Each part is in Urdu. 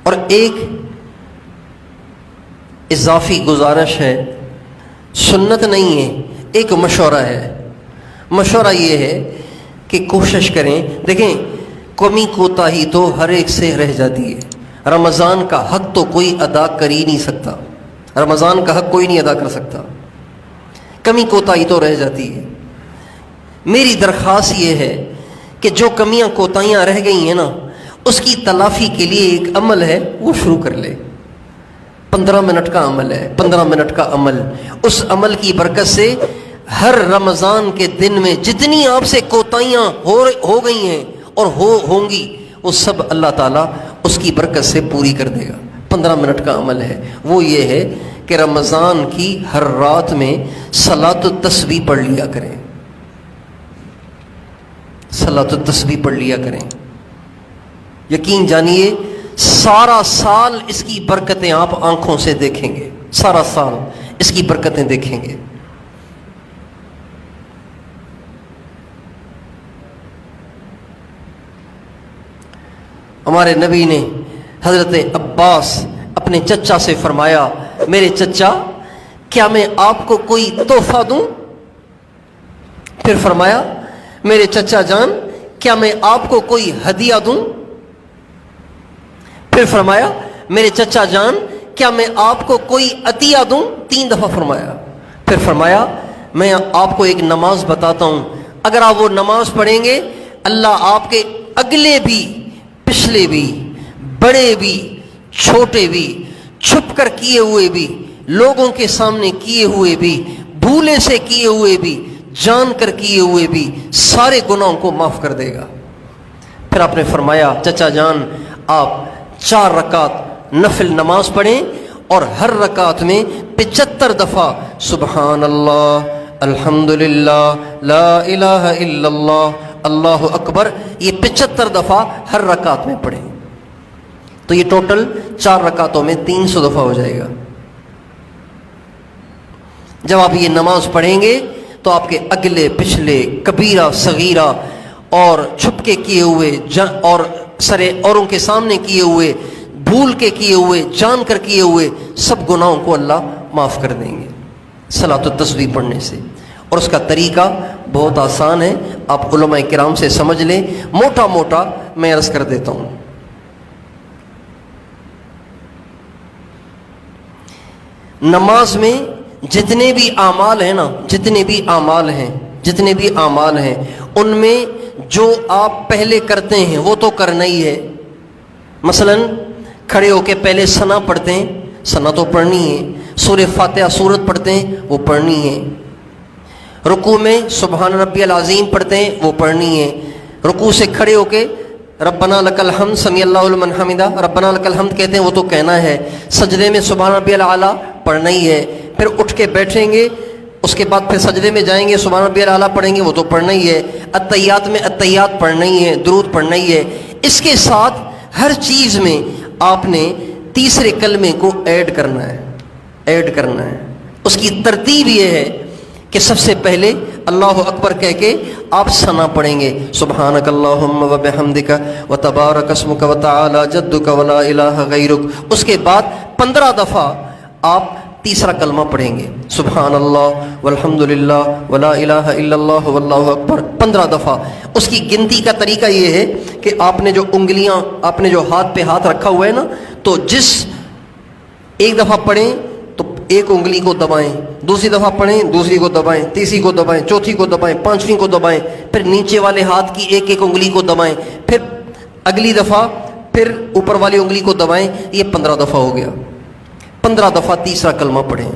اور ایک اضافی گزارش ہے، سنت نہیں ہے، ایک مشورہ ہے۔ مشورہ یہ ہے کہ کوشش کریں، دیکھیں کمی کوتاہی تو ہر ایک سے رہ جاتی ہے۔ رمضان کا حق تو کوئی ادا کر ہی نہیں سکتا، رمضان کا حق کوئی نہیں ادا کر سکتا، کمی کوتاہی تو رہ جاتی ہے۔ میری درخواست یہ ہے کہ جو کمیاں کوتاہیاں رہ گئی ہیں نا، اس کی تلافی کے لیے ایک عمل ہے، وہ شروع کر لے۔ 15 منٹ کا عمل ہے، 15 منٹ کا عمل، اس عمل کی برکت سے ہر رمضان کے دن میں جتنی آپ سے کوتاہیاں ہو گئی ہیں اور ہوں گی، وہ سب اللہ تعالیٰ اس کی برکت سے پوری کر دے گا۔ 15 منٹ کا عمل ہے، وہ یہ ہے کہ رمضان کی ہر رات میں صلاۃ التسبیح پڑھ لیا کریں، صلاۃ التسبیح پڑھ لیا کریں۔ یقین جانیے سارا سال اس کی برکتیں آپ آنکھوں سے دیکھیں گے، سارا سال اس کی برکتیں دیکھیں گے۔ ہمارے نبی نے حضرت عباس اپنے چچا سے فرمایا، میرے چچا کیا میں آپ کو کوئی تحفہ دوں؟ پھر فرمایا، میرے چچا جان کیا میں آپ کو کوئی ہدیہ دوں؟ پھر فرمایا، میرے چچا جان کیا میں آپ کو کوئی عطیہ دوں؟ 3 دفعہ فرمایا۔ پھر فرمایا، میں آپ کو ایک نماز بتاتا ہوں، اگر آپ وہ نماز پڑھیں گے، اللہ آپ کے اگلے بھی، پچھلے بھی، بڑے بھی، چھوٹے بھی، چھپ کر کیے ہوئے بھی، لوگوں کے سامنے کیے ہوئے بھی، بھولے سے کیے ہوئے بھی، جان کر کیے ہوئے بھی، سارے گناہوں کو معاف کر دے گا۔ پھر آپ نے فرمایا، چچا جان آپ 4 رکعت نفل نماز پڑھیں اور ہر رکعت میں 75 دفعہ سبحان اللہ، الحمدللہ، لا الہ الا اللہ، اللہ اکبر، یہ 75 دفعہ ہر رکعت میں پڑھیں، تو یہ ٹوٹل 4 رکعتوں میں 300 دفعہ ہو جائے گا۔ جب آپ یہ نماز پڑھیں گے تو آپ کے اگلے پچھلے، کبیرہ صغیرہ، اور چھپ کے کیے ہوئے اور سرے اوروں کے سامنے کیے ہوئے، بھول کے کیے ہوئے، جان کر کیے ہوئے، سب گناہوں کو اللہ معاف کر دیں گے صلاۃ التسبیح پڑھنے سے۔ اور اس کا طریقہ بہت آسان ہے، آپ علماء کرام سے سمجھ لیں، موٹا موٹا میں عرض کر دیتا ہوں۔ نماز میں جتنے بھی اعمال ہیں نا، جتنے بھی اعمال ہیں ان میں جو آپ پہلے کرتے ہیں وہ تو کرنا ہی ہے۔ مثلا کھڑے ہو کے پہلے ثنا پڑھتے ہیں، ثنا تو پڑھنی ہے۔ سورہ فاتحہ سورت پڑھتے ہیں، وہ پڑھنی ہے۔ رکوع میں سبحان ربی العظیم پڑھتے ہیں، وہ پڑھنی ہے۔ رکوع سے کھڑے ہو کے ربنا لک الحمد، سمیع اللہ لمن حمدہ، ربنا لک الحمد کہتے ہیں، وہ تو کہنا ہے۔ سجدے میں سبحان ربی الاعلیٰ پڑھنا ہی ہے۔ پھر اٹھ کے بیٹھیں گے، اس کے بعد پھر سجدے میں جائیں گے، سبحان ربی الاعلیٰ پڑھیں گے، وہ تو پڑھنا ہی ہے۔ التحیات میں التحیات پڑھنا ہی ہے، درود پڑھنا ہی ہے۔ اس کے ساتھ ہر چیز میں آپ نے تیسرے کلمے کو ایڈ کرنا ہے۔ اس کی ترتیب یہ ہے کہ سب سے پہلے اللہ اکبر کہہ کے آپ ثنا پڑھیں گے، سبحانک اللہم و بحمدک و تبارک اسمک و تعالی جدک و لا الہ غیرک۔ اس کے بعد 15 دفعہ آپ تیسرا کلمہ پڑھیں گے، سبحان اللہ والحمدللہ ولا الہ الا اللہ واللہ اکبر 15 دفعہ۔ اس کی گنتی کا طریقہ یہ ہے کہ آپ نے جو انگلیاں، آپ نے جو ہاتھ پہ ہاتھ رکھا ہوا ہے نا، تو جس ایک دفعہ پڑھیں تو ایک انگلی کو دبائیں، دوسری دفعہ پڑھیں دوسری کو دبائیں، تیسری کو دبائیں، چوتھی کو دبائیں، پانچویں کو دبائیں، پھر نیچے والے ہاتھ کی ایک ایک انگلی کو دبائیں، پھر اگلی دفعہ پھر اوپر والی انگلی کو دبائیں۔ یہ 15 دفعہ ہو گیا۔ 15 دفعہ تیسرا کلمہ پڑھیں۔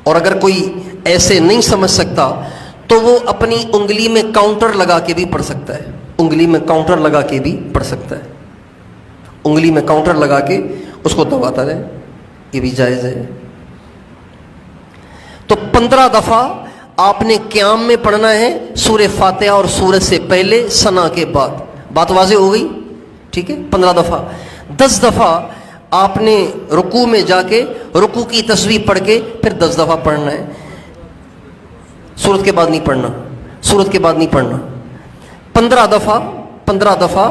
اور اگر کوئی ایسے نہیں سمجھ سکتا تو وہ اپنی انگلی میں کاؤنٹر لگا کے بھی پڑھ سکتا ہے، انگلی میں کاؤنٹر لگا کے بھی پڑھ سکتا ہے، انگلی میں کاؤنٹر لگا کے اس کو دباتا رہے، یہ بھی جائز ہے۔ تو 15 دفعہ آپ نے قیام میں پڑھنا ہے، سورہ فاتحہ اور سورت سے پہلے، ثنا کے بعد۔ بات واضح ہو گئی؟ ٹھیک ہے، 15 دفعہ۔ 10 دفعہ آپ نے رکوع میں جا کے رکوع کی تسبیح پڑھ کے پھر 10 دفعہ پڑھنا ہے، سورت کے بعد نہیں پڑھنا، سورت کے بعد نہیں پڑھنا۔ 15 دفعہ 15 دفعہ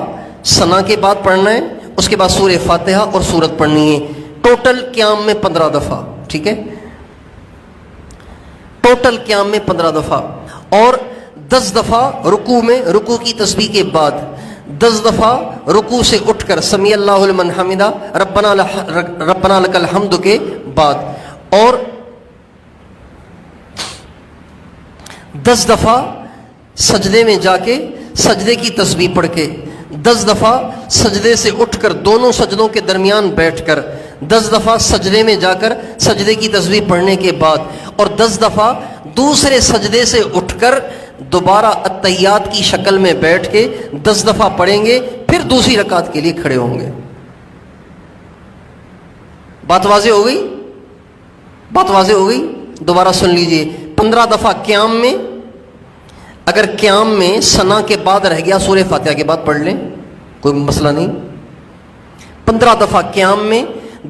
سنا کے بعد پڑھنا ہے، اس کے بعد سورہ فاتحہ اور سورت پڑھنی ہے، ٹوٹل قیام میں 15 دفعہ، ٹھیک ہے، ٹوٹل قیام میں 15 دفعہ، اور 10 دفعہ رکوع میں، رکوع کی تسبیح کے بعد 10 دفعہ رکوع سے اٹھ کر سمیع اللہ لمن حمدہ ربنا لک الحمد کے بعد، اور 10 دفعہ سجدے میں جا کے سجدے کی تسبیح پڑھ کے، 10 دفعہ سجدے سے اٹھ کر دونوں سجدوں کے درمیان بیٹھ کر، 10 دفعہ سجدے میں جا کر سجدے کی تسبیح پڑھنے کے بعد، اور 10 دفعہ دوسرے سجدے سے اٹھ کر دوبارہ اتحیات کی شکل میں بیٹھ کے 10 دفعہ پڑھیں گے، پھر دوسری رکعت کے لیے کھڑے ہوں گے۔ بات واضح ہو گئی؟ بات واضح ہو گئی؟ دوبارہ سن لیجئے، 15 دفعہ قیام میں، اگر قیام میں ثنا کے بعد رہ گیا سورہ فاتحہ کے بعد پڑھ لیں، کوئی مسئلہ نہیں۔ 15 دفعہ قیام میں،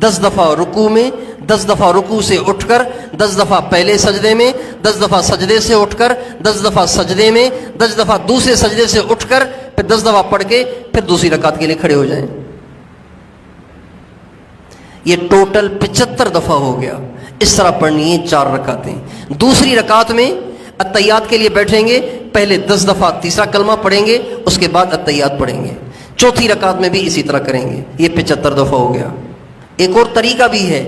10 دفعہ رکوع میں، 10 دفعہ رکوع سے اٹھ کر، 10 دفعہ پہلے سجدے میں، 10 دفعہ سجدے سے اٹھ کر، 10 دفعہ سجدے میں، 10 دفعہ دوسرے سجدے سے اٹھ کر، پھر 10 دفعہ پڑھ کے پھر دوسری رکعت کے لیے کھڑے ہو جائیں۔ یہ ٹوٹل 75 دفعہ ہو گیا۔ اس طرح پڑھنی ہے 4 رکعتیں۔ دوسری رکعت میں اتحیات کے لیے بیٹھیں گے، پہلے 10 دفعہ تیسرا کلمہ پڑھیں گے، اس کے بعد اتحیات پڑھیں گے۔ چوتھی رکعت میں بھی اسی طرح کریں گے۔ یہ 75 دفعہ ہو گیا۔ ایک اور طریقہ بھی ہے،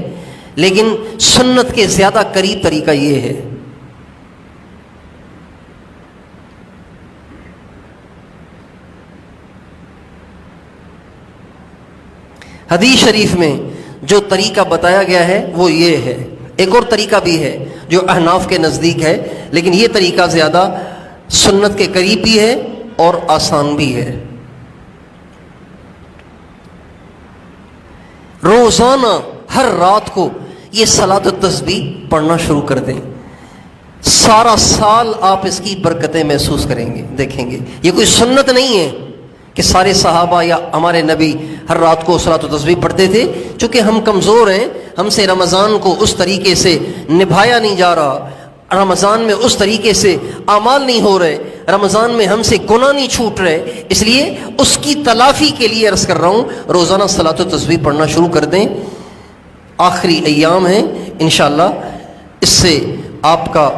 لیکن سنت کے زیادہ قریب طریقہ یہ ہے۔ حدیث شریف میں جو طریقہ بتایا گیا ہے وہ یہ ہے۔ ایک اور طریقہ بھی ہے جو احناف کے نزدیک ہے، لیکن یہ طریقہ زیادہ سنت کے قریب بھی ہے اور آسان بھی ہے۔ روزانہ ہر رات کو یہ صلاۃ التسبیح پڑھنا شروع کر دیں، سارا سال آپ اس کی برکتیں محسوس کریں گے، دیکھیں گے۔ یہ کوئی سنت نہیں ہے کہ سارے صحابہ یا ہمارے نبی ہر رات کو صلاۃ التسبیح پڑھتے تھے، چونکہ ہم کمزور ہیں، ہم سے رمضان کو اس طریقے سے نبھایا نہیں جا رہا، رمضان میں اس طریقے سے اعمال نہیں ہو رہے، رمضان میں ہم سے گناہ نہیں چھوٹ رہے، اس لیے اس کی تلافی کے لیے عرض کر رہا ہوں روزانہ صلاۃ التسبیح پڑھنا شروع کر دیں۔ آخری ایام ہیں انشاءاللہ، اس سے آپ کا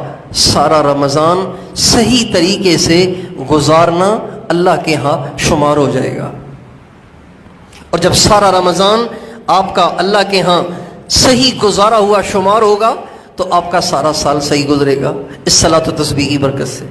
سارا رمضان صحیح طریقے سے گزارنا اللہ کے ہاں شمار ہو جائے گا، اور جب سارا رمضان آپ کا اللہ کے ہاں صحیح گزارا ہوا شمار ہوگا تو آپ کا سارا سال صحیح گزرے گا اس صلاۃ و تسبیح کی برکت سے۔